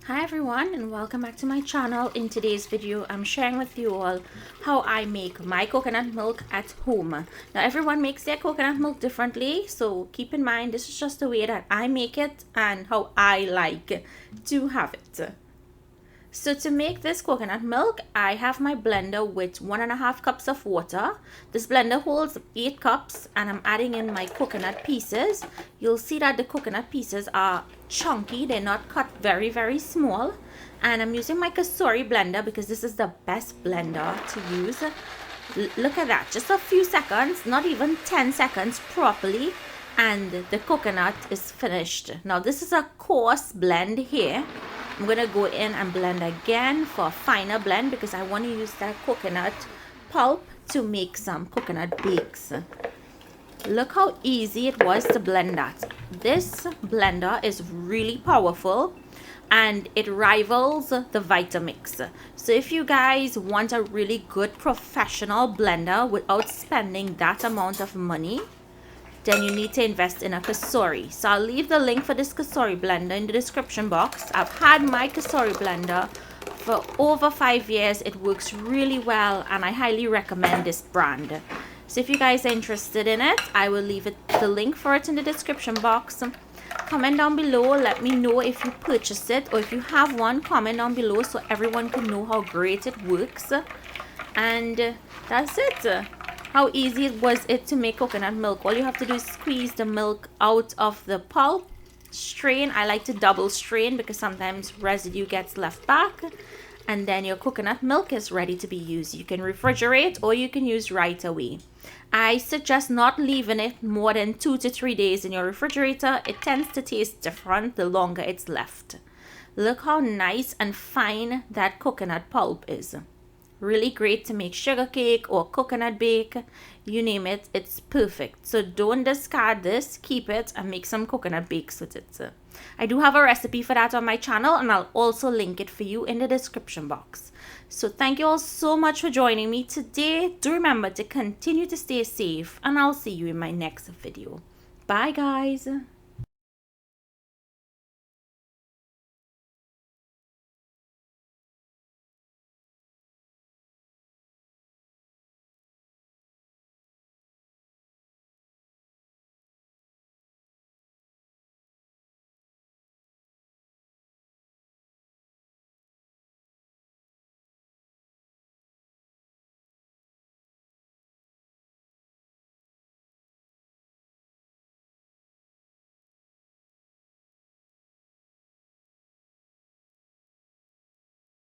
Hi everyone and welcome back to my channel. In today's video I'm sharing with you all how I make my coconut milk at home. Now everyone makes their coconut milk differently, so keep in mind this is just the way that I make it and how I like to have it. So to make this coconut milk, I have my blender with 1.5 cups of water. This blender holds 8 cups and I'm adding in my coconut pieces. You'll see that the coconut pieces are chunky, they're not cut very small. And I'm using my Cosori blender because this is the best blender to use. Look at that, just a few seconds, not even 10 seconds properly, and the coconut is finished. Now this is a coarse blend here. I'm going to go in and blend again for a finer blend because I want to use that coconut pulp to make some coconut bakes. Look how easy it was to blend that. This blender is really powerful and it rivals the Vitamix. So if you guys want a really good professional blender without spending that amount of money, then you need to invest in a Cosori. So I'll leave the link for this Cosori blender in the description box. I've had my Cosori blender for over 5 years. It works really well and I highly recommend this brand. So if you guys are interested in it, I will leave the link for it in the description box. Comment down below, let me know if you purchased it, or if you have one, comment down below so everyone can know how great it works. And that's it. How easy was it to make coconut milk? All you have to do is squeeze the milk out of the pulp, strain. I like to double strain because sometimes residue gets left back, and then your coconut milk is ready to be used. You can refrigerate or you can use right away. I suggest not leaving it more than 2 to 3 days in your refrigerator. It tends to taste different the longer it's left. Look how nice and fine that coconut pulp is. Really great to make sugar cake or coconut bake, you name it, it's perfect. So don't discard this, keep it and make some coconut bakes with it. I do have a recipe for that on my channel and I'll also link it for you in the description box. So thank you all so much for joining me today. Do remember to continue to stay safe and I'll see you in my next video. Bye guys.